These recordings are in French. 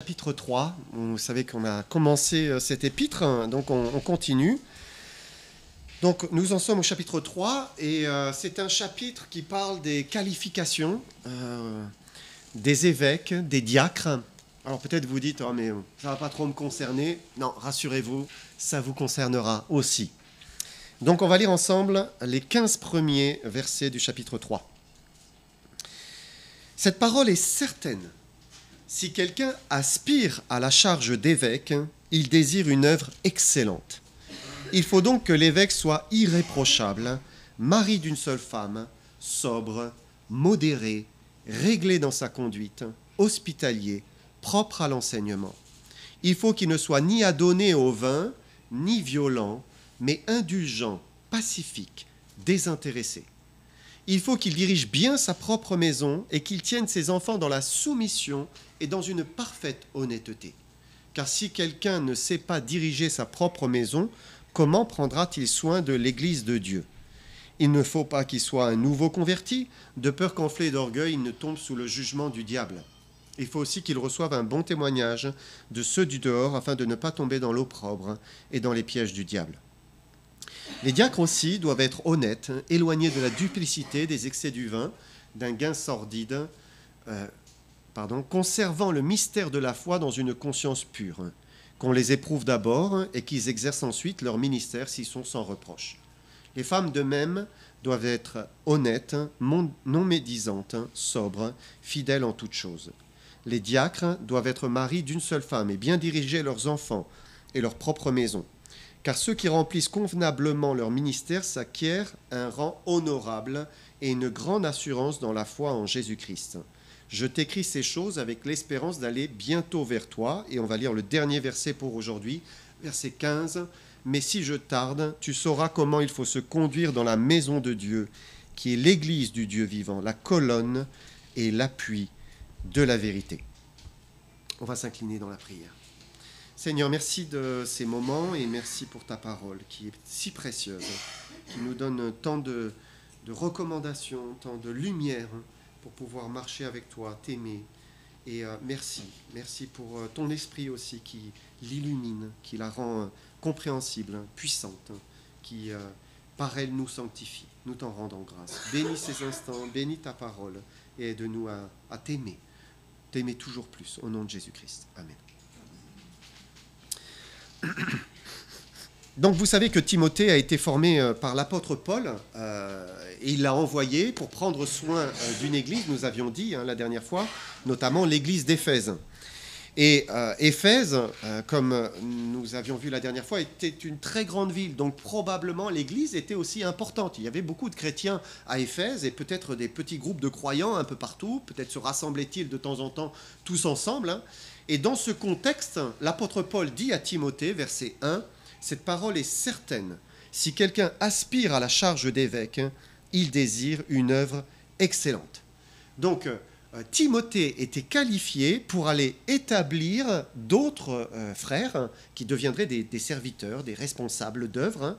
Chapitre 3, vous savez qu'on a commencé cet épître, donc on continue. Donc nous en sommes au chapitre 3 et c'est un chapitre qui parle des qualifications des évêques, des diacres. Alors peut-être vous dites, oh, mais ça ne va pas trop me concerner. Non, rassurez-vous, ça vous concernera aussi. Donc on va lire ensemble les 15 premiers versets du chapitre 3. Cette parole est certaine. Si quelqu'un aspire à la charge d'évêque, il désire une œuvre excellente. Il faut donc que l'évêque soit irréprochable, mari d'une seule femme, sobre, modéré, réglé dans sa conduite, hospitalier, propre à l'enseignement. Il faut qu'il ne soit ni adonné au vin, ni violent, mais indulgent, pacifique, désintéressé. Il faut qu'il dirige bien sa propre maison et qu'il tienne ses enfants dans la soumission et dans une parfaite honnêteté. Car si quelqu'un ne sait pas diriger sa propre maison, comment prendra-t-il soin de l'Église de Dieu ? Il ne faut pas qu'il soit un nouveau converti, de peur qu'enflé d'orgueil, il ne tombe sous le jugement du diable. Il faut aussi qu'il reçoive un bon témoignage de ceux du dehors, afin de ne pas tomber dans l'opprobre et dans les pièges du diable. Les diacres aussi doivent être honnêtes, éloignés de la duplicité, des excès du vin, d'un gain sordide, conservant le mystère de la foi dans une conscience pure, qu'on les éprouve d'abord et qu'ils exercent ensuite leur ministère s'ils sont sans reproche. Les femmes de même doivent être honnêtes, non médisantes, sobres, fidèles en toutes choses. Les diacres doivent être maris d'une seule femme et bien diriger leurs enfants et leur propre maison. Car ceux qui remplissent convenablement leur ministère s'acquièrent un rang honorable et une grande assurance dans la foi en Jésus-Christ. Je t'écris ces choses avec l'espérance d'aller bientôt vers toi. Et on va lire le dernier verset pour aujourd'hui, verset 15. Mais si je tarde, tu sauras comment il faut se conduire dans la maison de Dieu, qui est l'église du Dieu vivant, la colonne et l'appui de la vérité. On va s'incliner dans la prière. Seigneur, merci de ces moments et merci pour ta parole qui est si précieuse, qui nous donne tant de recommandations, tant de lumière pour pouvoir marcher avec toi, t'aimer. Et merci pour ton esprit aussi qui l'illumine, qui la rend compréhensible, puissante, qui par elle nous sanctifie. Nous t'en rendons grâce. Bénis ces instants, bénis ta parole et aide-nous à t'aimer toujours plus, au nom de Jésus-Christ. Amen. Donc vous savez que Timothée a été formé par l'apôtre Paul et il l'a envoyé pour prendre soin d'une église, nous avions dit la dernière fois, notamment l'église d'Éphèse. Et Éphèse, comme nous avions vu la dernière fois, était une très grande ville, donc probablement l'église était aussi importante. Il y avait beaucoup de chrétiens à Éphèse et peut-être des petits groupes de croyants un peu partout, peut-être se rassemblaient-ils de temps en temps tous ensemble. Et dans ce contexte, l'apôtre Paul dit à Timothée, verset 1, « Cette parole est certaine. Si quelqu'un aspire à la charge d'évêque, il désire une œuvre excellente. » Donc, Timothée était qualifié pour aller établir d'autres frères qui deviendraient des serviteurs, des responsables d'œuvre.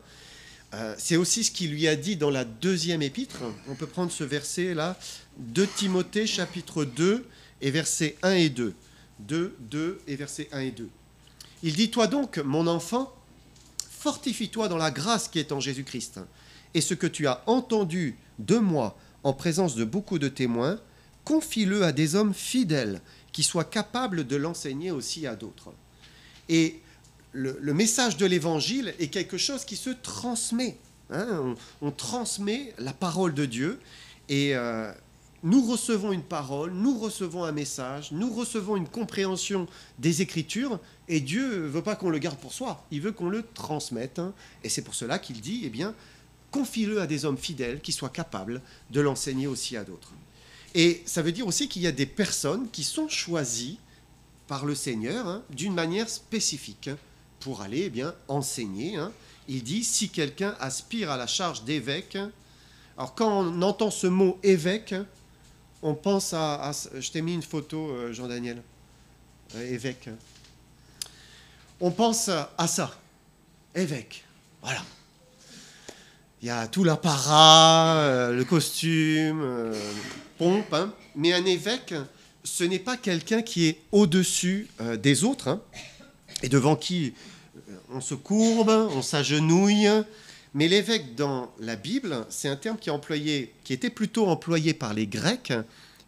C'est aussi ce qu'il lui a dit dans la deuxième épître. On peut prendre ce verset-là, 2 Timothée chapitre 2 et versets 1 et 2. 2 et versets 1 et 2. Il dit, « Toi donc, mon enfant, fortifie-toi dans la grâce qui est en Jésus-Christ. Et ce que tu as entendu de moi en présence de beaucoup de témoins, confie-le à des hommes fidèles qui soient capables de l'enseigner aussi à d'autres. » Et le message de l'Évangile est quelque chose qui se transmet. On transmet la parole de Dieu et nous recevons une parole, nous recevons un message, nous recevons une compréhension des Écritures et Dieu ne veut pas qu'on le garde pour soi, il veut qu'on le transmette. Et c'est pour cela qu'il dit, eh bien, confie-le à des hommes fidèles qui soient capables de l'enseigner aussi à d'autres. Et ça veut dire aussi qu'il y a des personnes qui sont choisies par le Seigneur d'une manière spécifique pour aller enseigner. Il dit, si quelqu'un aspire à la charge d'évêque, alors quand on entend ce mot évêque, on pense à je t'ai mis une photo, Jean-Daniel, évêque. On pense à ça, évêque, voilà. Il y a tout l'apparat, le costume, pompe, mais un évêque, ce n'est pas quelqu'un qui est au-dessus des autres, hein, et devant qui on se courbe, on s'agenouille. Mais l'évêque dans la Bible, c'est un terme qui était plutôt employé par les Grecs,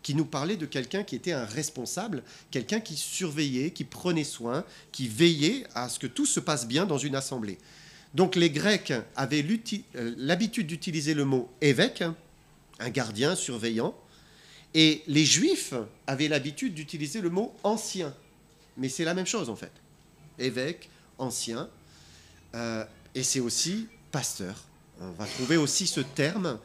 qui nous parlait de quelqu'un qui était un responsable, quelqu'un qui surveillait, qui prenait soin, qui veillait à ce que tout se passe bien dans une assemblée. Donc les Grecs avaient l'habitude d'utiliser le mot évêque, un gardien surveillant, et les Juifs avaient l'habitude d'utiliser le mot ancien. Mais c'est la même chose en fait. Évêque, ancien, et c'est aussi pasteur. On va trouver aussi ce terme.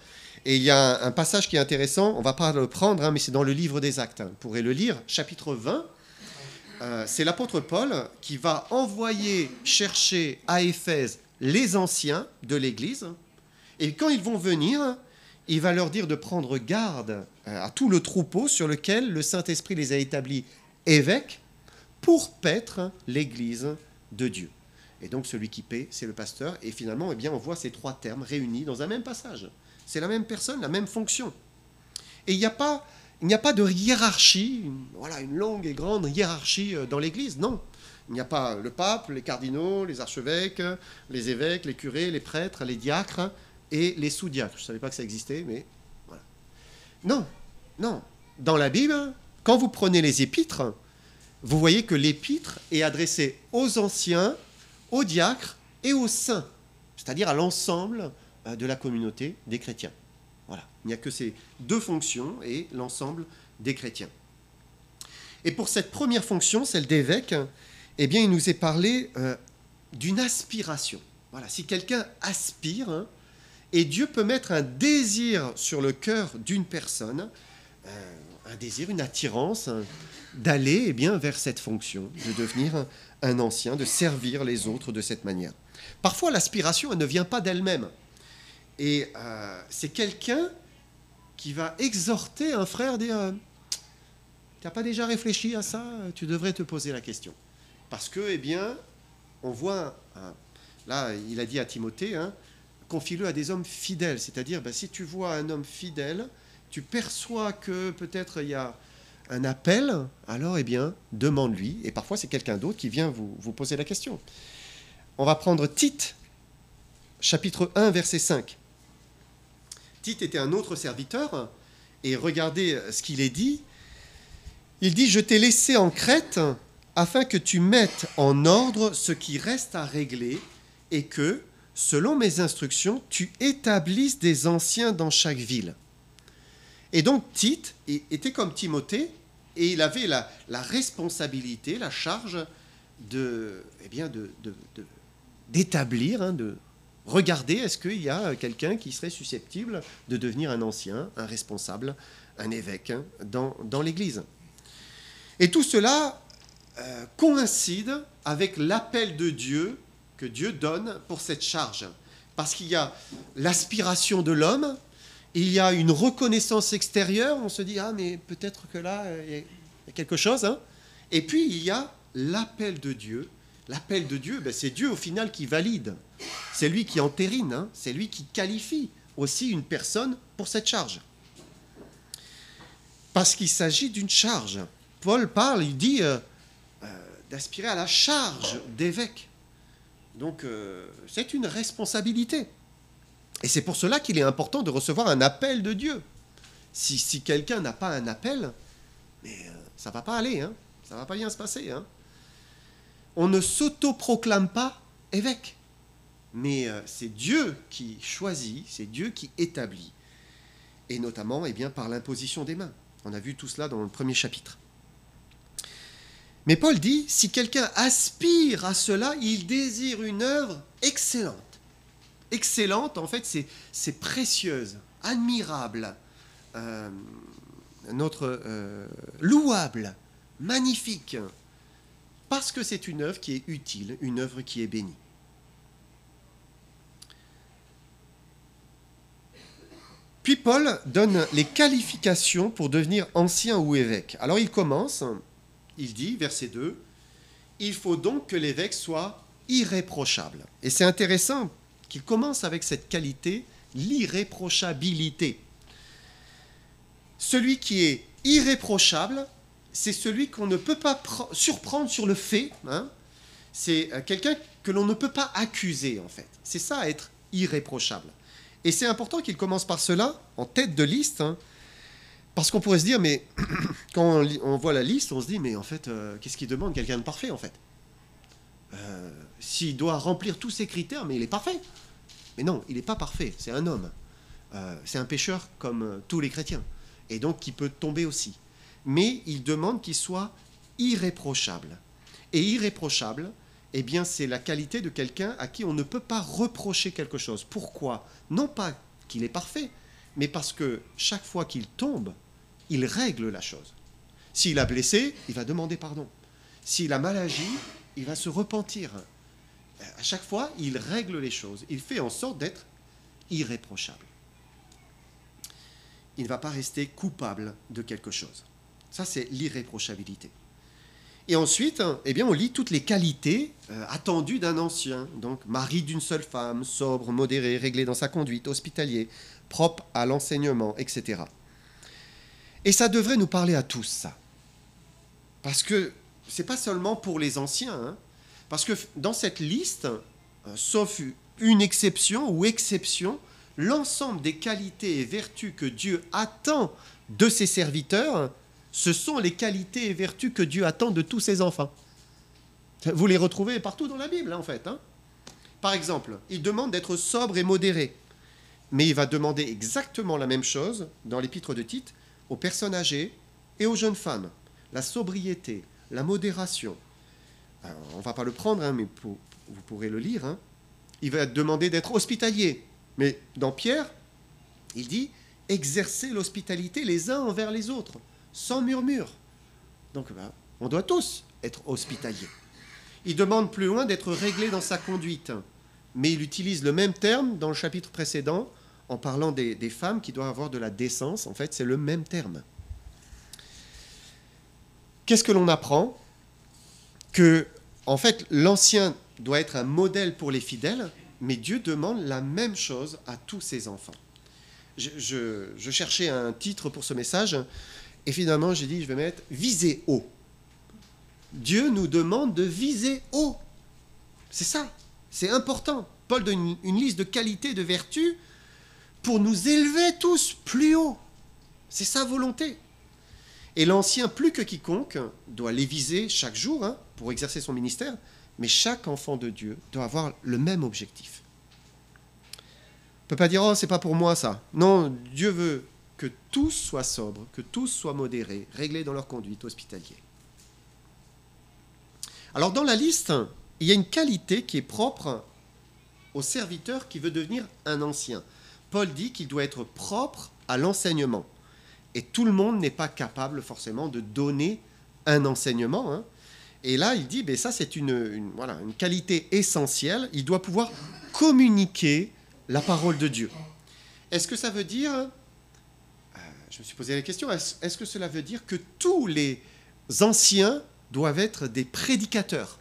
Et il y a un passage qui est intéressant, on ne va pas le prendre, hein, mais c'est dans le livre des Actes. Vous pourrez le lire, chapitre 20. C'est l'apôtre Paul qui va envoyer chercher à Éphèse les anciens de l'Église. Et quand ils vont venir, il va leur dire de prendre garde à tout le troupeau sur lequel le Saint-Esprit les a établis évêques pour paître l'Église de Dieu. Et donc celui qui paie, c'est le pasteur. Et finalement, eh bien, on voit ces trois termes réunis dans un même passage. C'est la même personne, la même fonction. Et il n'y a pas de hiérarchie, une longue et grande hiérarchie dans l'Église, non. Il n'y a pas le pape, les cardinaux, les archevêques, les évêques, les curés, les prêtres, les diacres et les sous-diacres. Je ne savais pas que ça existait, mais voilà. Non. Dans la Bible, quand vous prenez les épîtres, vous voyez que l'épître est adressé aux anciens, aux diacres et aux saints, c'est-à-dire à l'ensemble de la communauté des chrétiens. Voilà. Il n'y a que ces deux fonctions et l'ensemble des chrétiens. Et pour cette première fonction, celle d'évêque, eh bien, il nous est parlé d'une aspiration. Voilà. Si quelqu'un aspire, hein, et Dieu peut mettre un désir sur le cœur d'une personne, un désir, une attirance, d'aller eh bien, vers cette fonction, de devenir un ancien, de servir les autres de cette manière. Parfois, l'aspiration, elle ne vient pas d'elle-même. Et c'est quelqu'un qui va exhorter un frère, dire « Tu n'as pas déjà réfléchi à ça? Tu devrais te poser la question. » Parce que, eh bien, on voit, là, il a dit à Timothée, hein, confie-le à des hommes fidèles. C'est-à-dire, si tu vois un homme fidèle, tu perçois que peut-être il y a un appel, alors, eh bien, demande-lui. Et parfois, c'est quelqu'un d'autre qui vient vous poser la question. On va prendre Tite, chapitre 1, verset 5. Tite était un autre serviteur, et regardez ce qu'il est dit. Il dit « Je t'ai laissé en Crète afin que tu mettes en ordre ce qui reste à régler et que, selon mes instructions, tu établisses des anciens dans chaque ville. » Et donc Tite était comme Timothée, et il avait la responsabilité, la charge d'établir, hein, de regarder est-ce qu'il y a quelqu'un qui serait susceptible de devenir un ancien, un responsable, un évêque hein, dans l'Église. Et tout cela coïncide avec l'appel de Dieu que Dieu donne pour cette charge. Parce qu'il y a l'aspiration de l'homme, il y a une reconnaissance extérieure, on se dit « Ah, mais peut-être que là, il y a quelque chose. Hein » Et puis, il y a l'appel de Dieu. L'appel de Dieu, c'est Dieu au final qui valide. C'est lui qui entérine, hein, c'est lui qui qualifie aussi une personne pour cette charge. Parce qu'il s'agit d'une charge. Paul parle, il dit d'aspirer à la charge d'évêque. Donc, c'est une responsabilité. Et c'est pour cela qu'il est important de recevoir un appel de Dieu. Si quelqu'un n'a pas un appel, mais ça ne va pas aller, hein, ça ne va pas bien se passer. Hein. On ne s'autoproclame pas évêque, mais c'est Dieu qui choisit, c'est Dieu qui établit, et notamment eh bien, par l'imposition des mains. On a vu tout cela dans le premier chapitre. Mais Paul dit, si quelqu'un aspire à cela, il désire une œuvre excellente. Excellente, en fait, c'est précieuse, admirable, louable, magnifique, parce que c'est une œuvre qui est utile, une œuvre qui est bénie. Puis Paul donne les qualifications pour devenir ancien ou évêque. Alors il commence, il dit, verset 2, « Il faut donc que l'évêque soit irréprochable. » Et c'est intéressant qu'il commence avec cette qualité, l'irréprochabilité. Celui qui est irréprochable, c'est celui qu'on ne peut pas surprendre sur le fait. Hein. C'est quelqu'un que l'on ne peut pas accuser, en fait. C'est ça, être irréprochable. Et c'est important qu'il commence par cela, en tête de liste, hein, parce qu'on pourrait se dire, mais quand on voit la liste, on se dit, mais en fait, qu'est-ce qu'il demande quelqu'un de parfait, en fait? S'il doit remplir tous ces critères, mais il est parfait. Mais non, il n'est pas parfait, c'est un homme. C'est un pécheur comme tous les chrétiens, et donc qui peut tomber aussi. Mais il demande qu'il soit irréprochable. Et irréprochable, eh bien, c'est la qualité de quelqu'un à qui on ne peut pas reprocher quelque chose. Pourquoi? Non pas qu'il est parfait, mais parce que chaque fois qu'il tombe, il règle la chose. S'il a blessé, il va demander pardon. S'il a mal agi, il va se repentir. À chaque fois, il règle les choses. Il fait en sorte d'être irréprochable. Il ne va pas rester coupable de quelque chose. Ça, c'est l'irréprochabilité. Et ensuite, eh bien, on lit toutes les qualités attendues d'un ancien. Donc, mari d'une seule femme, sobre, modéré, réglé dans sa conduite, hospitalier, propre à l'enseignement, etc. Et ça devrait nous parler à tous, ça. Parce que ce n'est pas seulement pour les anciens. Hein, parce que dans cette liste, sauf une exception ou exception, l'ensemble des qualités et vertus que Dieu attend de ses serviteurs, ce sont les qualités et vertus que Dieu attend de tous ses enfants. Vous les retrouvez partout dans la Bible, en fait. Hein. Par exemple, il demande d'être sobre et modéré. Mais il va demander exactement la même chose dans l'épître de Tite aux personnes âgées et aux jeunes femmes. La sobriété, la modération. Alors, on ne va pas le prendre, hein, mais vous pourrez le lire. Hein. Il va demander d'être hospitalier. Mais dans Pierre, il dit « exercer l'hospitalité les uns envers les autres ». Sans murmure. Donc, on doit tous être hospitaliers. Il demande plus loin d'être réglé dans sa conduite. Mais il utilise le même terme dans le chapitre précédent en parlant des femmes qui doivent avoir de la décence. En fait, c'est le même terme. Qu'est-ce que l'on apprend? Que, en fait, l'ancien doit être un modèle pour les fidèles, mais Dieu demande la même chose à tous ses enfants. Je cherchais un titre pour ce message. Et finalement, j'ai dit, je vais mettre « viser haut ». Dieu nous demande de viser haut. C'est ça, c'est important. Paul donne une liste de qualités, de vertus pour nous élever tous plus haut. C'est sa volonté. Et l'ancien, plus que quiconque, doit les viser chaque jour hein, pour exercer son ministère, mais chaque enfant de Dieu doit avoir le même objectif. On ne peut pas dire « oh, c'est pas pour moi ça ». Non, Dieu veut que tous soient sobres, que tous soient modérés, réglés dans leur conduite, hospitaliers. Alors dans la liste, il y a une qualité qui est propre au serviteur qui veut devenir un ancien. Paul dit qu'il doit être propre à l'enseignement. Et tout le monde n'est pas capable forcément de donner un enseignement. Hein. Et là, il dit, ben ça c'est une qualité essentielle. Il doit pouvoir communiquer la parole de Dieu. Est-ce que ça veut dire... Je me suis posé la question, est-ce que cela veut dire que tous les anciens doivent être des prédicateurs?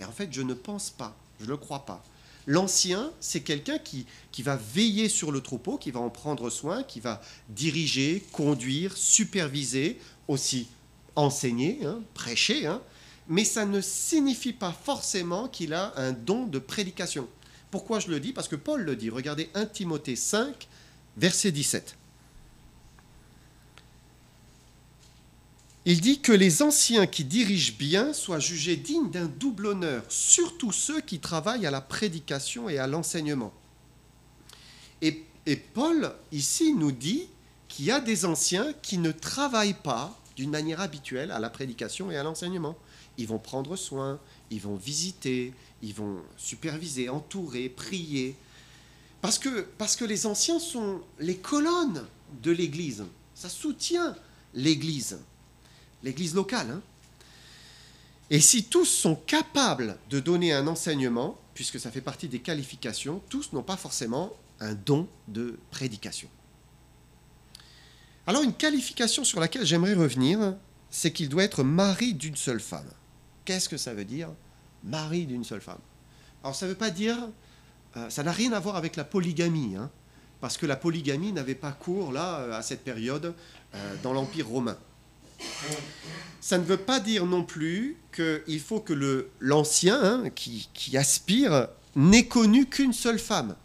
Et en fait, je ne pense pas, je ne le crois pas. L'ancien, c'est quelqu'un qui va veiller sur le troupeau, qui va en prendre soin, qui va diriger, conduire, superviser, aussi enseigner, hein, prêcher. Hein, mais ça ne signifie pas forcément qu'il a un don de prédication. Pourquoi je le dis? Parce que Paul le dit. Regardez 1 Timothée 5, verset 17. Il dit que les anciens qui dirigent bien soient jugés dignes d'un double honneur, surtout ceux qui travaillent à la prédication et à l'enseignement. Et Paul, ici, nous dit qu'il y a des anciens qui ne travaillent pas d'une manière habituelle à la prédication et à l'enseignement. Ils vont prendre soin, ils vont visiter, ils vont superviser, entourer, prier. Parce que les anciens sont les colonnes de l'Église. Ça soutient l'Église. L'Église locale. Hein. Et si tous sont capables de donner un enseignement, puisque ça fait partie des qualifications, tous n'ont pas forcément un don de prédication. Alors une qualification sur laquelle j'aimerais revenir, c'est qu'il doit être mari d'une seule femme. Qu'est-ce que ça veut dire, mari d'une seule femme? Alors ça ne veut pas dire, ça n'a rien à voir avec la polygamie, hein, parce que la polygamie n'avait pas cours là, à cette période, dans l'Empire romain. Ça ne veut pas dire non plus qu'il faut que l'ancien, qui aspire, n'ait connu qu'une seule femme.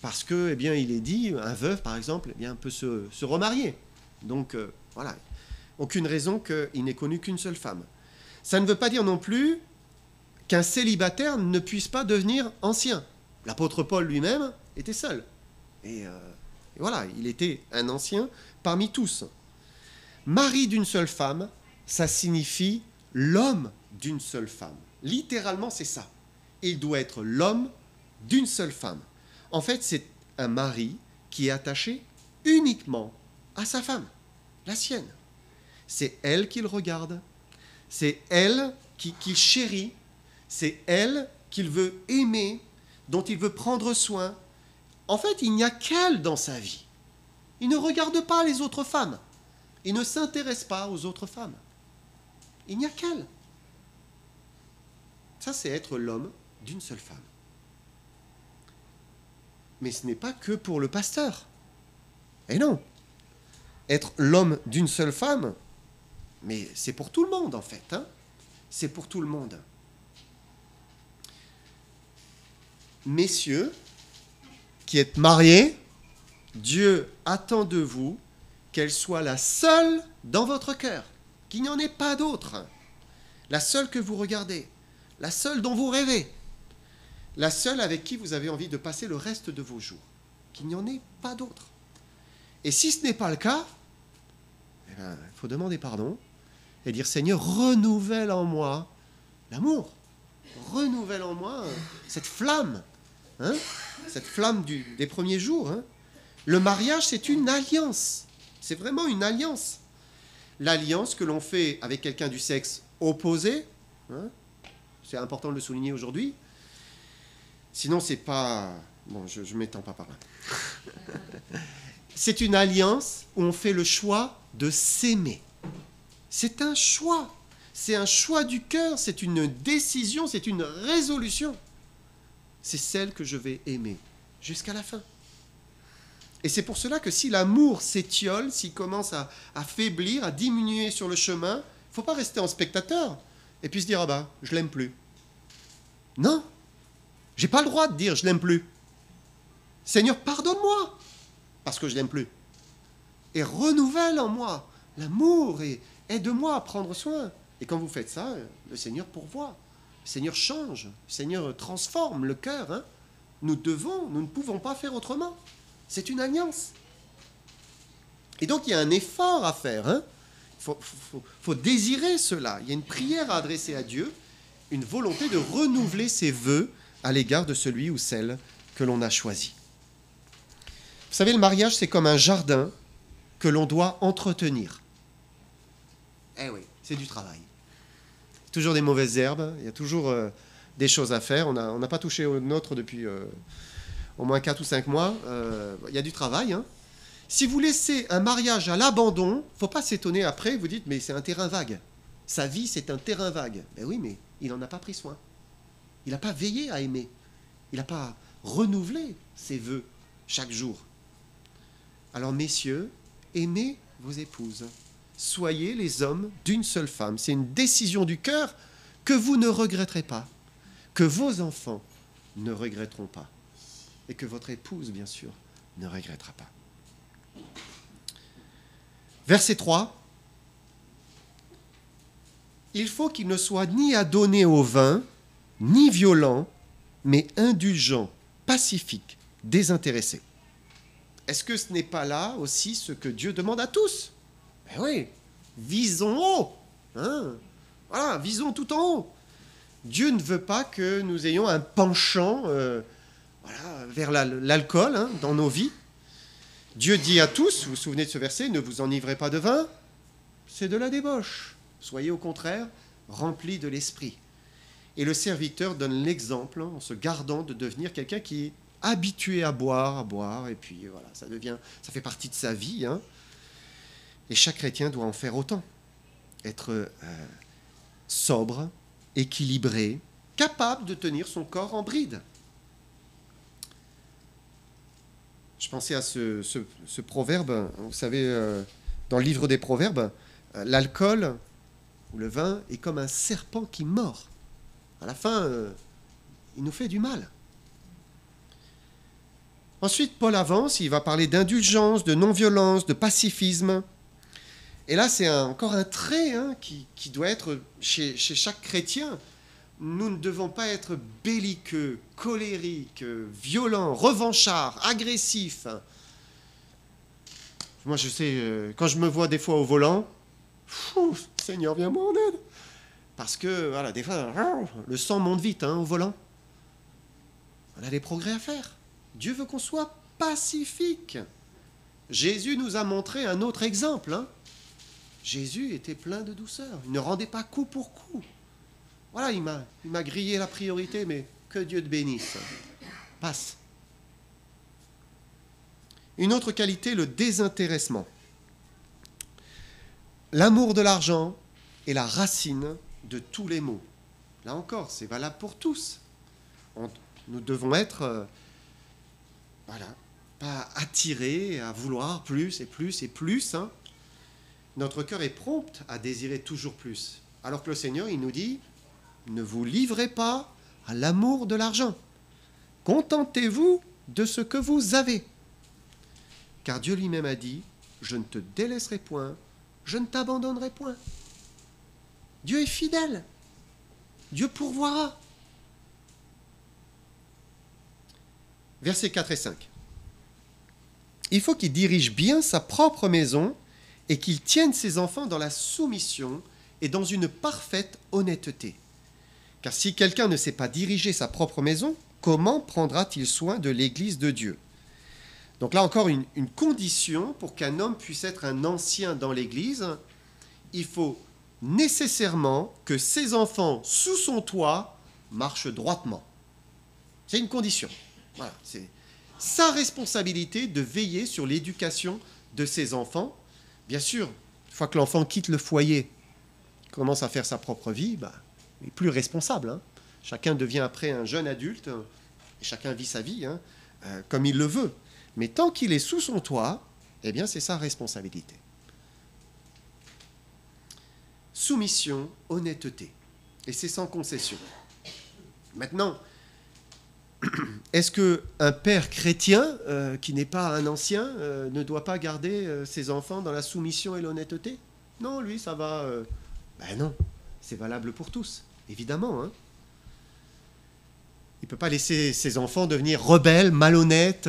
Parce que, eh bien, il est dit, un veuf, par exemple, eh bien, peut se remarier. Donc, voilà. Aucune raison qu'il n'ait connu qu'une seule femme. Ça ne veut pas dire non plus qu'un célibataire ne puisse pas devenir ancien. L'apôtre Paul lui-même était seul. Et voilà, il était un ancien parmi tous. Mari d'une seule femme, ça signifie l'homme d'une seule femme. Littéralement, c'est ça. Il doit être l'homme d'une seule femme. En fait, c'est un mari qui est attaché uniquement à sa femme, la sienne. C'est elle qu'il regarde, c'est elle qu'il chérit, c'est elle qu'il veut aimer, dont il veut prendre soin. En fait, il n'y a qu'elle dans sa vie. Il ne regarde pas les autres femmes. Il ne s'intéresse pas aux autres femmes. Il n'y a qu'elle. Ça, c'est être l'homme d'une seule femme. Mais ce n'est pas que pour le pasteur. Et non. Être l'homme d'une seule femme, mais c'est pour tout le monde, en fait. C'est pour tout le monde. Messieurs, qui êtes mariés, Dieu attend de vous qu'elle soit la seule dans votre cœur, qu'il n'y en ait pas d'autre. La seule que vous regardez, la seule dont vous rêvez, la seule avec qui vous avez envie de passer le reste de vos jours, qu'il n'y en ait pas d'autre. Et si ce n'est pas le cas, eh bien, il faut demander pardon et dire, Seigneur, renouvelle en moi l'amour, renouvelle en moi cette flamme, cette flamme des premiers jours. Le mariage, c'est une alliance, c'est vraiment une alliance. L'alliance que l'on fait avec quelqu'un du sexe opposé, c'est important de le souligner aujourd'hui, sinon c'est pas... Bon, je ne m'étends pas par là. C'est une alliance où on fait le choix de s'aimer. C'est un choix. C'est un choix du cœur, c'est une décision, c'est une résolution. C'est celle que je vais aimer jusqu'à la fin. Et c'est pour cela que si l'amour s'étiole, s'il commence à faiblir, à diminuer sur le chemin, il ne faut pas rester en spectateur et puis se dire « Ah ben, je l'aime plus ». Non, je n'ai pas le droit de dire « je l'aime plus ». Seigneur, pardonne-moi parce que je l'aime plus. Et renouvelle en moi l'amour et aide-moi à prendre soin. Et quand vous faites ça, le Seigneur pourvoit. Le Seigneur change. Le Seigneur transforme le cœur. Nous ne pouvons pas faire autrement. C'est une alliance. Et donc, il y a un effort à faire. Il faut désirer cela. Il y a une prière à adresser à Dieu, une volonté de renouveler ses vœux à l'égard de celui ou celle que l'on a choisi. Vous savez, le mariage, c'est comme un jardin que l'on doit entretenir. Eh oui, c'est du travail. Toujours des mauvaises herbes, il y a toujours des choses à faire. On n'a pas touché au nôtre depuis au moins 4 ou 5 mois. Il y a du travail. Si vous laissez un mariage à l'abandon, il ne faut pas s'étonner après, vous dites, mais c'est un terrain vague. Sa vie, c'est un terrain vague. Ben oui, mais il n'en a pas pris soin. Il n'a pas veillé à aimer. Il n'a pas renouvelé ses vœux chaque jour. Alors, messieurs, aimez vos épouses. Soyez les hommes d'une seule femme. C'est une décision du cœur que vous ne regretterez pas, que vos enfants ne regretteront pas, et que votre épouse, bien sûr, ne regrettera pas. Verset 3. Il faut qu'il ne soit ni adonné au vin, ni violent, mais indulgent, pacifique, désintéressé. Est-ce que ce n'est pas là aussi ce que Dieu demande à tous ? Ben oui, visons haut. Voilà, visons tout en haut. Dieu ne veut pas que nous ayons un penchant vers l'alcool dans nos vies. Dieu dit à tous, vous vous souvenez de ce verset, ne vous enivrez pas de vin, c'est de la débauche. Soyez au contraire remplis de l'esprit. Et le serviteur donne l'exemple en se gardant de devenir quelqu'un qui est habitué à boire, et puis voilà, ça fait partie de sa vie. Et chaque chrétien doit en faire autant. Être sobre, équilibré, capable de tenir son corps en bride. Je pensais à ce proverbe, vous savez, dans le livre des Proverbes, l'alcool ou le vin est comme un serpent qui mord. À la fin, il nous fait du mal. Ensuite, Paul avance, il va parler d'indulgence, de non-violence, de pacifisme. Et là, c'est encore un trait qui doit être chez chaque chrétien. Nous ne devons pas être belliqueux, colériques, violents, revanchards, agressifs. Moi, je sais, quand je me vois des fois au volant, Seigneur, viens-moi en aide. Parce que, voilà, des fois, le sang monte vite au volant. On a des progrès à faire. Dieu veut qu'on soit pacifique. Jésus nous a montré un autre exemple. Jésus était plein de douceur. Il ne rendait pas coup pour coup. Voilà, il m'a grillé la priorité, mais que Dieu te bénisse. Passe. Une autre qualité, le désintéressement. L'amour de l'argent est la racine de tous les maux. Là encore, c'est valable pour tous. Nous devons être, pas attirés à vouloir plus et plus et plus. Notre cœur est prompt à désirer toujours plus. Alors que le Seigneur, il nous dit, ne vous livrez pas à l'amour de l'argent. Contentez-vous de ce que vous avez. Car Dieu lui-même a dit, je ne te délaisserai point, je ne t'abandonnerai point. Dieu est fidèle. Dieu pourvoira. Versets 4 et 5. Il faut qu'il dirige bien sa propre maison et qu'il tienne ses enfants dans la soumission et dans une parfaite honnêteté. Car si quelqu'un ne sait pas diriger sa propre maison, comment prendra-t-il soin de l'Église de Dieu ? Donc là encore, une condition pour qu'un homme puisse être un ancien dans l'Église, il faut nécessairement que ses enfants, sous son toit, marchent droitement. C'est une condition. Voilà, c'est sa responsabilité de veiller sur l'éducation de ses enfants. Bien sûr, une fois que l'enfant quitte le foyer, commence à faire sa propre vie, il n'est plus responsable. Chacun devient après un jeune adulte, et chacun vit sa vie comme il le veut. Mais tant qu'il est sous son toit, c'est sa responsabilité. Soumission, honnêteté. Et c'est sans concession. Maintenant, est-ce qu'un père chrétien, qui n'est pas un ancien, ne doit pas garder ses enfants dans la soumission et l'honnêteté ? Non, lui, ça va... non, c'est valable pour tous, évidemment. Il ne peut pas laisser ses enfants devenir rebelles, malhonnêtes.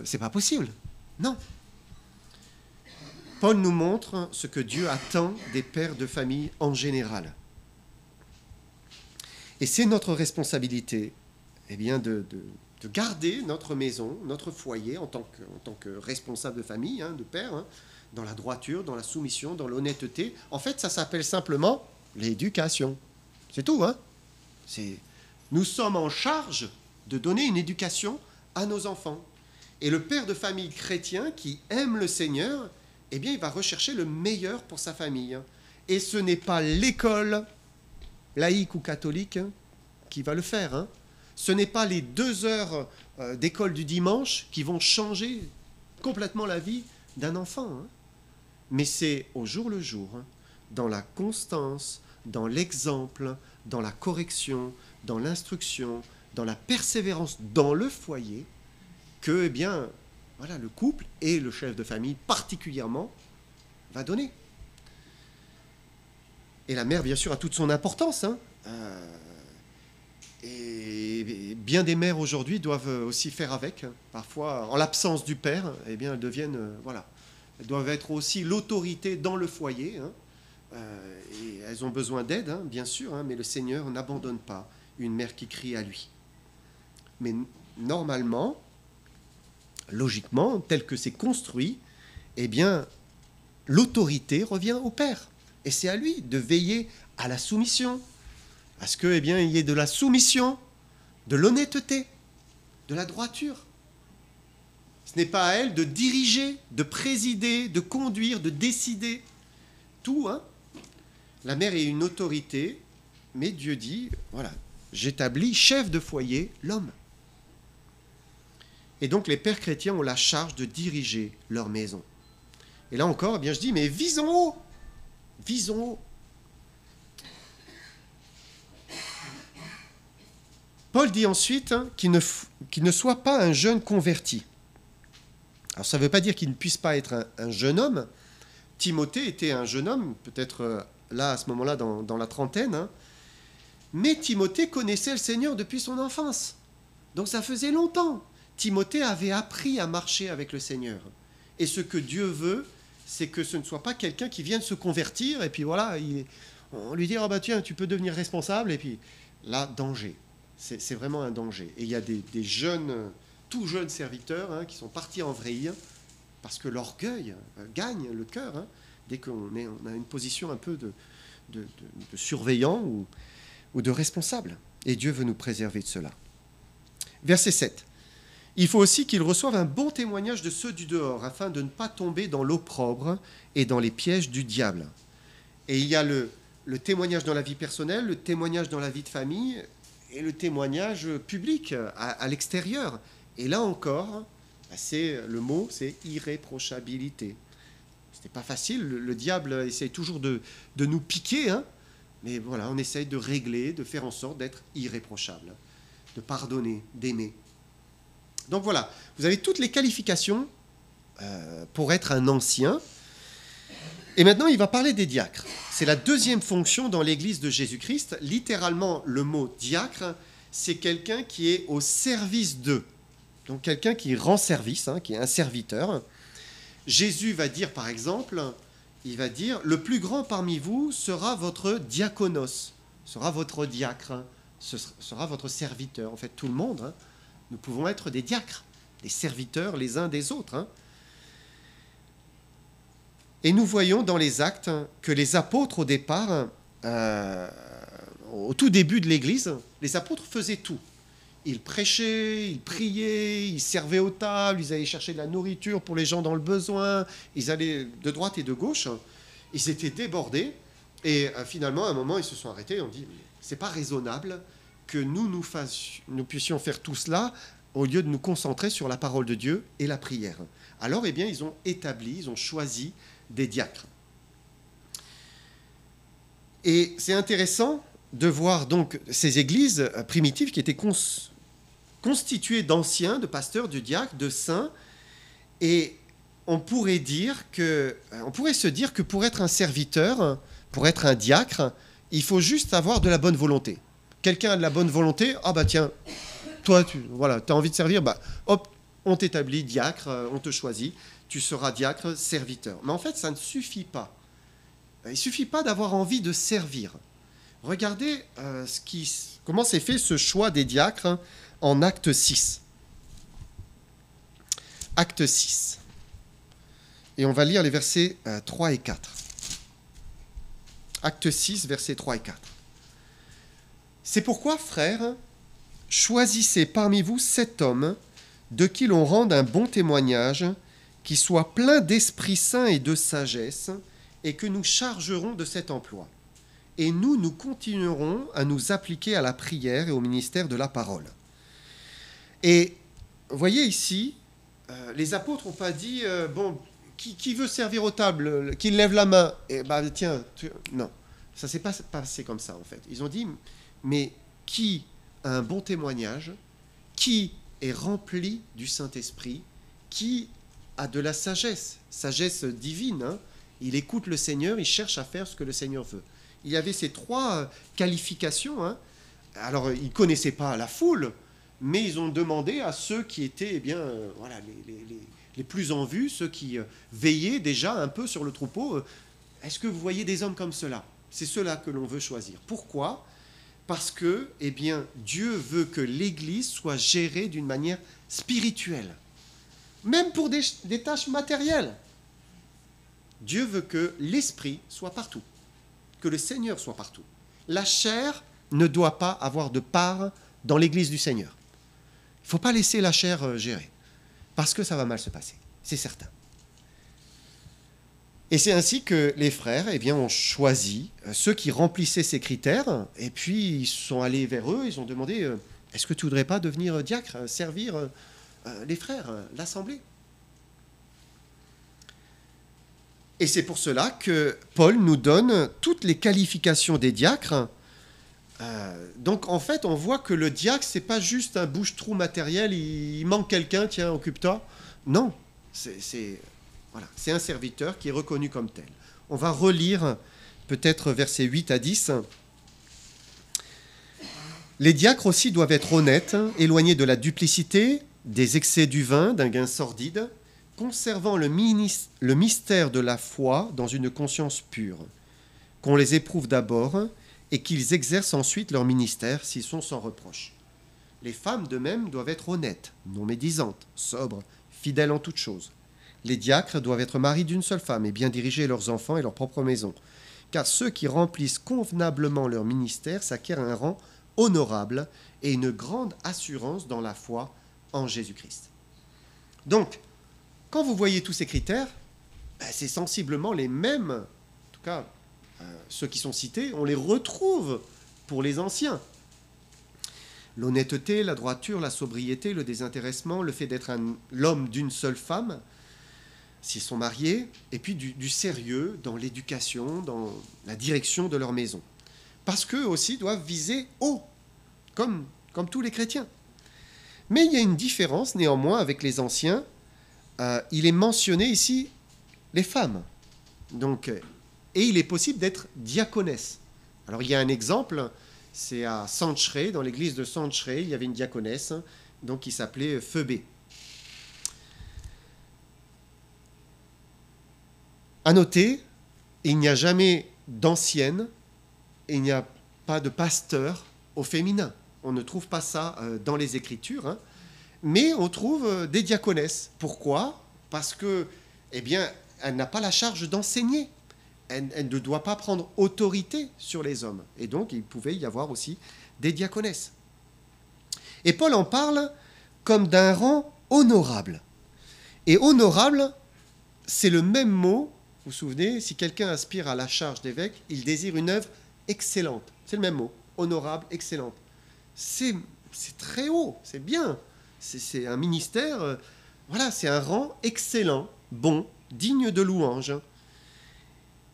C'est pas possible. Non. Paul nous montre ce que Dieu attend des pères de famille en général. Et c'est notre responsabilité de garder notre maison, notre foyer en tant que responsable de famille, de père, dans la droiture, dans la soumission, dans l'honnêteté. En fait, ça s'appelle simplement l'éducation. C'est tout. Nous sommes en charge de donner une éducation à nos enfants. Et le père de famille chrétien qui aime le Seigneur, il va rechercher le meilleur pour sa famille. Et ce n'est pas l'école laïque ou catholique qui va le faire. Ce n'est pas les 2 heures d'école du dimanche qui vont changer complètement la vie d'un enfant. Mais c'est au jour le jour, dans la constance, dans l'exemple, dans la correction, dans l'instruction, dans la persévérance dans le foyer, que le couple et le chef de famille particulièrement va donner. Et la mère, bien sûr, a toute son importance. Et bien des mères aujourd'hui doivent aussi faire avec. Parfois, en l'absence du père, elles deviennent, elles doivent être aussi l'autorité dans le foyer. Et elles ont besoin d'aide, bien sûr, mais le Seigneur n'abandonne pas une mère qui crie à lui. Mais normalement, logiquement, tel que c'est construit, l'autorité revient au père. Et c'est à lui de veiller à la soumission, à ce qu'il y ait de la soumission, de l'honnêteté, de la droiture. Ce n'est pas à elle de diriger, de présider, de conduire, de décider. Tout, La mère est une autorité, mais Dieu dit, j'établis chef de foyer l'homme. Et donc les pères chrétiens ont la charge de diriger leur maison. Et là encore, je dis, mais visons haut. Visons haut. Paul dit ensuite qu'il ne soit pas un jeune converti. Alors ça ne veut pas dire qu'il ne puisse pas être un jeune homme. Timothée était un jeune homme, peut-être là, à ce moment-là, dans la trentaine. Hein. Mais Timothée connaissait le Seigneur depuis son enfance. Donc ça faisait longtemps. Timothée avait appris à marcher avec le Seigneur. Et ce que Dieu veut, c'est que ce ne soit pas quelqu'un qui vienne se convertir, et puis voilà, on lui dit, ah bah tiens, tu peux devenir responsable, et puis là, danger. C'est vraiment un danger. Et il y a des jeunes, tout jeunes serviteurs hein, qui sont partis en vrille, parce que l'orgueil gagne le cœur, hein, dès qu'on a une position un peu de surveillant ou de responsable. Et Dieu veut nous préserver de cela. Verset 7. Il faut aussi qu'ils reçoivent un bon témoignage de ceux du dehors, afin de ne pas tomber dans l'opprobre et dans les pièges du diable. Et il y a le témoignage dans la vie personnelle, le témoignage dans la vie de famille, et le témoignage public à l'extérieur. Et là encore, le mot, c'est irréprochabilité. Ce n'est pas facile, le diable essaie toujours de nous piquer, hein, mais voilà, on essaye de régler, de faire en sorte d'être irréprochable, de pardonner, d'aimer. Donc voilà, vous avez toutes les qualifications pour être un ancien. Et maintenant, il va parler des diacres. C'est la deuxième fonction dans l'Église de Jésus-Christ. Littéralement, le mot diacre, c'est quelqu'un qui est au service d'eux. Donc quelqu'un qui rend service, hein, qui est un serviteur. Jésus va dire, par exemple, il va dire, le plus grand parmi vous sera votre diaconos, sera votre diacre, sera votre serviteur. En fait, tout le monde, hein, nous pouvons être des diacres, des serviteurs les uns des autres. Hein. Et nous voyons dans les Actes que les apôtres, au départ, au tout début de l'Église, les apôtres faisaient tout. Ils prêchaient, ils priaient, ils servaient aux tables, ils allaient chercher de la nourriture pour les gens dans le besoin, ils allaient de droite et de gauche, ils étaient débordés, et finalement, à un moment, ils se sont arrêtés et ont dit, c'est pas raisonnable que nous puissions faire tout cela au lieu de nous concentrer sur la parole de Dieu et la prière. Alors, eh bien, ils ont choisi des diacres. Et c'est intéressant de voir donc ces églises primitives qui étaient constituées d'anciens, de pasteurs, de diacres, de saints, et on pourrait se dire que pour être un serviteur, pour être un diacre, il faut juste avoir de la bonne volonté. Quelqu'un a de la bonne volonté, ah bah tiens, toi, tu as envie de servir, bah hop, on t'établit diacre, on te choisit, tu seras diacre, serviteur. Mais en fait, ça ne suffit pas. Il ne suffit pas d'avoir envie de servir. Regardez comment s'est fait ce choix des diacres en Acte 6. Acte 6. Et on va lire les versets 3 et 4. Acte 6, versets 3 et 4. C'est pourquoi, frères, choisissez parmi vous 7 hommes de qui l'on rende un bon témoignage, qui soit plein d'Esprit Saint et de sagesse, et que nous chargerons de cet emploi. Et nous continuerons à nous appliquer à la prière et au ministère de la parole. Et vous voyez ici, les apôtres n'ont pas dit, qui veut servir aux tables, qu'il lève la main. Et bah tiens, non, ça ne s'est pas passé comme ça en fait. Ils ont dit, mais qui a un bon témoignage, qui est rempli du Saint-Esprit, qui a de la sagesse divine, hein. Il écoute le Seigneur, il cherche à faire ce que le Seigneur veut. Il y avait ces 3 qualifications. Hein. Alors, ils ne connaissaient pas la foule, mais ils ont demandé à ceux qui étaient les plus en vue, ceux qui veillaient déjà un peu sur le troupeau. Est-ce que vous voyez des hommes comme cela? C'est ceux-là que l'on veut choisir. Pourquoi? Parce que Dieu veut que l'Église soit gérée d'une manière spirituelle, même pour des tâches matérielles. Dieu veut que l'Esprit soit partout, que le Seigneur soit partout. La chair ne doit pas avoir de part dans l'Église du Seigneur. Il ne faut pas laisser la chair gérer, parce que ça va mal se passer, c'est certain. Et c'est ainsi que les frères ont choisi ceux qui remplissaient ces critères, et puis ils sont allés vers eux, ils ont demandé « Est-ce que tu ne voudrais pas devenir diacre, servir les frères, l'assemblée ?» Et c'est pour cela que Paul nous donne toutes les qualifications des diacres. Donc en fait, on voit que le diacre, c'est pas juste un bouche-trou matériel, il manque quelqu'un, tiens, occupe-toi. Non, c'est un serviteur qui est reconnu comme tel. On va relire peut-être versets 8 à 10. Les diacres aussi doivent être honnêtes, éloignés de la duplicité, des excès du vin, d'un gain sordide, conservant le mystère de la foi dans une conscience pure, qu'on les éprouve d'abord et qu'ils exercent ensuite leur ministère s'ils sont sans reproche. Les femmes de même doivent être honnêtes, non médisantes, sobres, fidèles en toutes choses. Les diacres doivent être maris d'une seule femme et bien diriger leurs enfants et leur propre maison, car ceux qui remplissent convenablement leur ministère s'acquièrent un rang honorable et une grande assurance dans la foi en Jésus-Christ. Donc, quand vous voyez tous ces critères, c'est sensiblement les mêmes, en tout cas ceux qui sont cités, on les retrouve pour les anciens. L'honnêteté, la droiture, la sobriété, le désintéressement, le fait d'être l'homme d'une seule femme, s'ils sont mariés, et puis du sérieux dans l'éducation, dans la direction de leur maison. Parce qu'eux aussi doivent viser haut, comme tous les chrétiens. Mais il y a une différence néanmoins avec les anciens. Il est mentionné ici les femmes. Donc, et il est possible d'être diaconesse. Alors il y a un exemple, c'est à Sancheré, dans l'église de Sancheré, il y avait une diaconesse, donc qui s'appelait Phoebé. À noter, il n'y a jamais d'ancienne, et il n'y a pas de pasteur au féminin. On ne trouve pas ça dans les Écritures, mais on trouve des diaconesses. Pourquoi ? Parce que, elle n'a pas la charge d'enseigner. Elle ne doit pas prendre autorité sur les hommes. Et donc, il pouvait y avoir aussi des diaconesses. Et Paul en parle comme d'un rang honorable. Et honorable, c'est le même mot, vous vous souvenez, si quelqu'un aspire à la charge d'évêque, il désire une œuvre excellente. C'est le même mot, honorable, excellente. C'est très haut, c'est bien. C'est un ministère, c'est un rang excellent, bon, digne de louange.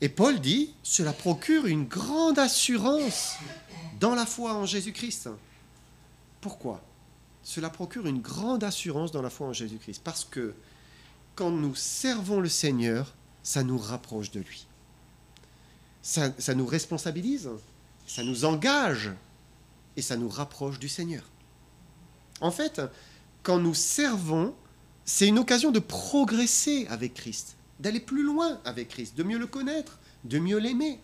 Et Paul dit, cela procure une grande assurance dans la foi en Jésus-Christ. Pourquoi ? Cela procure une grande assurance dans la foi en Jésus-Christ. Parce que quand nous servons le Seigneur, ça nous rapproche de lui. Ça nous responsabilise, ça nous engage et ça nous rapproche du Seigneur. En fait, quand nous servons, c'est une occasion de progresser avec Christ, d'aller plus loin avec Christ, de mieux le connaître, de mieux l'aimer.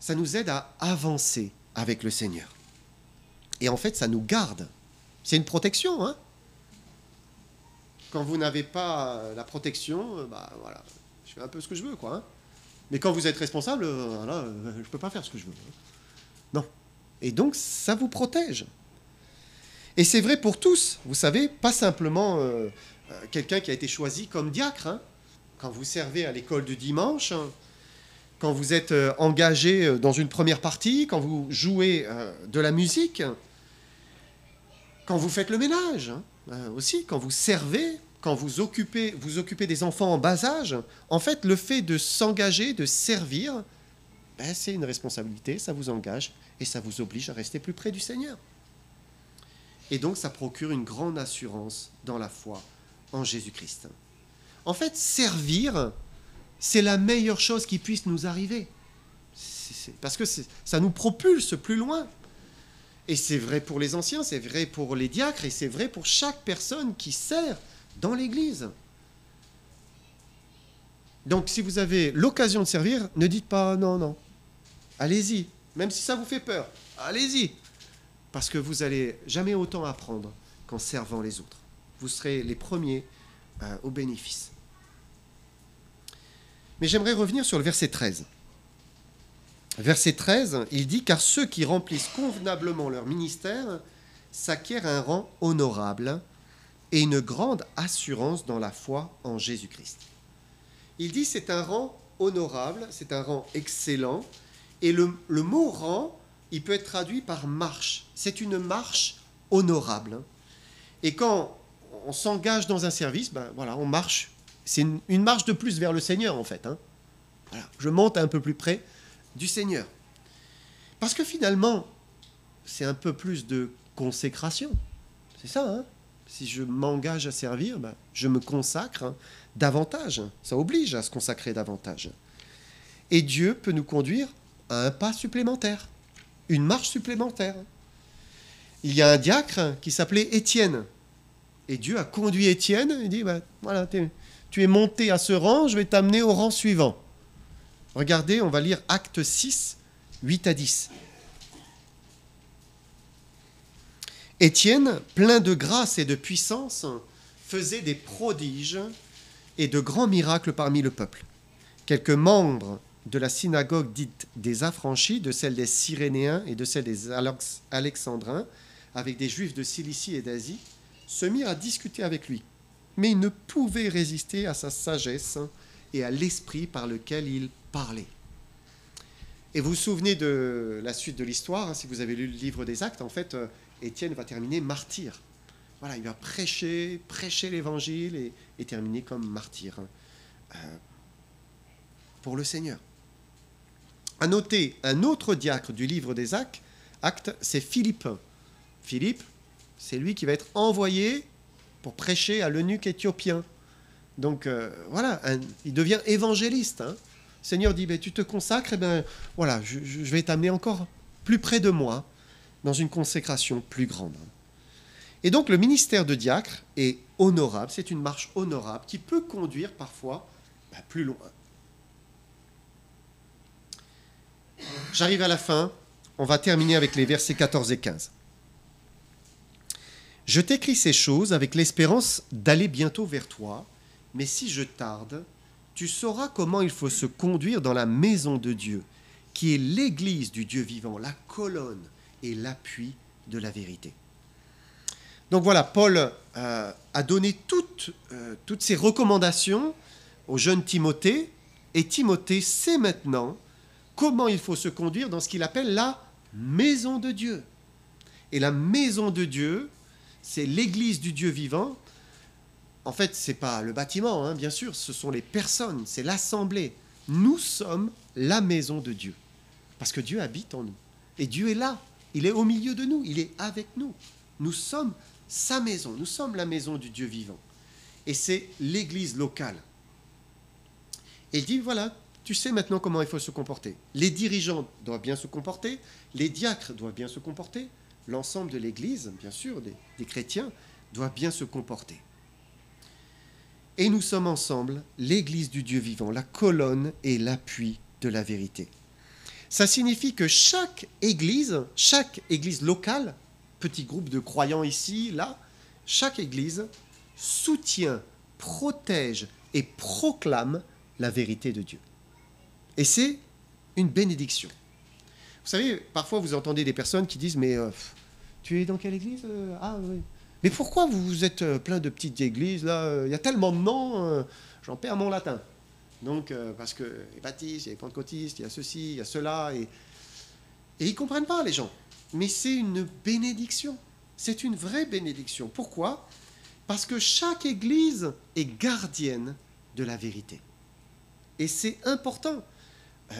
Ça nous aide à avancer avec le Seigneur. Et en fait, ça nous garde. C'est une protection, hein ? Quand vous n'avez pas la protection, je fais un peu ce que je veux, quoi. Hein. Mais quand vous êtes responsable, je ne peux pas faire ce que je veux. Non. Et donc, ça vous protège. Et c'est vrai pour tous, vous savez, pas simplement quelqu'un qui a été choisi comme diacre. Hein. Quand vous servez à l'école du dimanche, quand vous êtes engagé dans une première partie, quand vous jouez de la musique, quand vous faites le ménage, aussi, quand vous servez, quand vous occupez des enfants en bas âge, en fait, le fait de s'engager, de servir, c'est une responsabilité, ça vous engage et ça vous oblige à rester plus près du Seigneur. Et donc, ça procure une grande assurance dans la foi en Jésus-Christ. En fait, servir, c'est la meilleure chose qui puisse nous arriver. Parce que ça nous propulse plus loin. Et c'est vrai pour les anciens, c'est vrai pour les diacres, et c'est vrai pour chaque personne qui sert dans l'Église. Donc, si vous avez l'occasion de servir, ne dites pas non. Allez-y, même si ça vous fait peur, allez-y. Parce que vous n'allez jamais autant apprendre qu'en servant les autres. Vous serez les premiers au bénéfice. Mais j'aimerais revenir sur le verset 13. Verset 13, il dit « Car ceux qui remplissent convenablement leur ministère s'acquièrent un rang honorable et une grande assurance dans la foi en Jésus-Christ. » Il dit c'est un rang honorable, c'est un rang excellent, et le mot « rang », il peut être traduit par « marche ». C'est une marche honorable. Et quand on s'engage dans un service, on marche c'est une marche de plus vers le Seigneur, en fait. Hein. Voilà, je monte un peu plus près du Seigneur. Parce que finalement, c'est un peu plus de consécration. C'est ça, hein. Si je m'engage à servir, je me consacre davantage. Ça oblige à se consacrer davantage. Et Dieu peut nous conduire à un pas supplémentaire, une marche supplémentaire. Il y a un diacre qui s'appelait Étienne. Et Dieu a conduit Étienne. Il dit, voilà, tu es monté à ce rang, je vais t'amener au rang suivant. Regardez, on va lire Actes 6, 8 à 10. Étienne, plein de grâce et de puissance, faisait des prodiges et de grands miracles parmi le peuple. Quelques membres de la synagogue dite des Affranchis, de celle des Cyrénéens et de celle des Alexandrins, avec des Juifs de Cilicie et d'Asie, se mirent à discuter avec lui. Mais ils ne pouvaient résister à sa sagesse et à l'esprit par lequel il parlait. Et vous vous souvenez de la suite de l'histoire, si vous avez lu le livre des Actes, en fait, Étienne va terminer martyr. Voilà, il va prêcher l'évangile et terminer comme martyr pour le Seigneur. À noter, un autre diacre du livre des Actes, c'est Philippe. Philippe, c'est lui qui va être envoyé pour prêcher à l'eunuque éthiopien. Donc voilà, il devient évangéliste. Hein. Le Seigneur dit, tu te consacres, voilà, je vais t'amener encore plus près de moi, dans une consécration plus grande. Et donc le ministère de diacre est honorable, c'est une marche honorable qui peut conduire parfois plus loin. J'arrive à la fin, on va terminer avec les versets 14 et 15. Je t'écris ces choses avec l'espérance d'aller bientôt vers toi, mais si je tarde, tu sauras comment il faut se conduire dans la maison de Dieu, qui est l'église du Dieu vivant, la colonne et l'appui de la vérité. Donc voilà, Paul a donné toutes ces recommandations au jeune Timothée, et Timothée sait maintenant comment il faut se conduire dans ce qu'il appelle la maison de Dieu. Et la maison de Dieu, c'est l'église du Dieu vivant. En fait, ce n'est pas le bâtiment, hein, bien sûr, ce sont les personnes, c'est l'assemblée. Nous sommes la maison de Dieu, parce que Dieu habite en nous. Et Dieu est là, il est au milieu de nous, il est avec nous. Nous sommes sa maison, nous sommes la maison du Dieu vivant. Et c'est l'église locale. Et il dit, voilà, tu sais maintenant comment il faut se comporter. Les dirigeants doivent bien se comporter, les diacres doivent bien se comporter, l'ensemble de l'église, bien sûr, des chrétiens, doivent bien se comporter. Et nous sommes ensemble l'église du Dieu vivant, la colonne et l'appui de la vérité. Ça signifie que chaque église locale, petit groupe de croyants ici, là, chaque église soutient, protège et proclame la vérité de Dieu. Et c'est une bénédiction. Vous savez, parfois vous entendez des personnes qui disent « Mais tu es dans quelle église ? Ah oui. Mais pourquoi vous êtes plein de petites églises là ? Il y a tellement de noms, j'en perds mon latin. » Donc, parce que les baptistes, il y a les pentecôtistes, il y a ceci, il y a cela, et ils ne comprennent pas, les gens. Mais c'est une bénédiction. C'est une vraie bénédiction. Pourquoi ? Parce que chaque église est gardienne de la vérité. Et c'est important.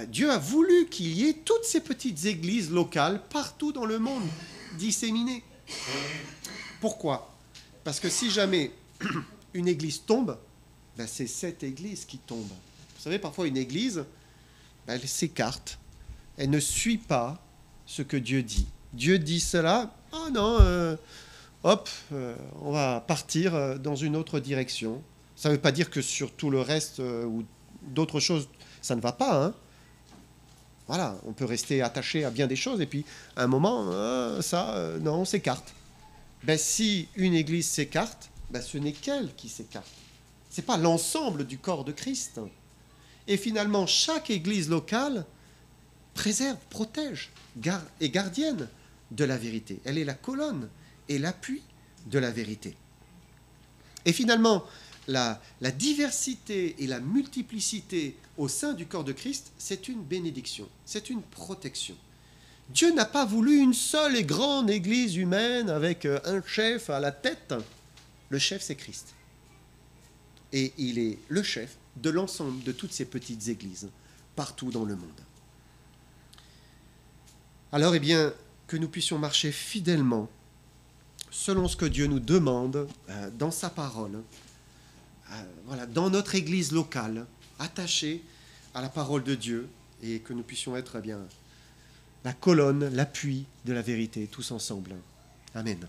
Dieu a voulu qu'il y ait toutes ces petites églises locales partout dans le monde, disséminées. Pourquoi ? Parce que si jamais une église tombe, c'est cette église qui tombe. Vous savez, parfois une église, elle s'écarte, elle ne suit pas ce que Dieu dit. Dieu dit cela, non, on va partir dans une autre direction. Ça ne veut pas dire que sur tout le reste ou d'autres choses, ça ne va pas. Hein. Voilà, on peut rester attaché à bien des choses et puis à un moment, non, on s'écarte. Si une église s'écarte, ce n'est qu'elle qui s'écarte. Ce n'est pas l'ensemble du corps de Christ. Et finalement, chaque église locale préserve, protège, est gardienne de la vérité. Elle est la colonne et l'appui de la vérité. Et finalement, la diversité et la multiplicité au sein du corps de Christ, c'est une bénédiction, c'est une protection. Dieu n'a pas voulu une seule et grande église humaine avec un chef à la tête. Le chef, c'est Christ. et il est le chef de l'ensemble de toutes ces petites églises partout dans le monde. Alors, eh bien, que nous puissions marcher fidèlement selon ce que Dieu nous demande dans sa parole, voilà, dans notre église locale, attachée à la parole de Dieu, et que nous puissions être bien la colonne, l'appui de la vérité, tous ensemble. Amen.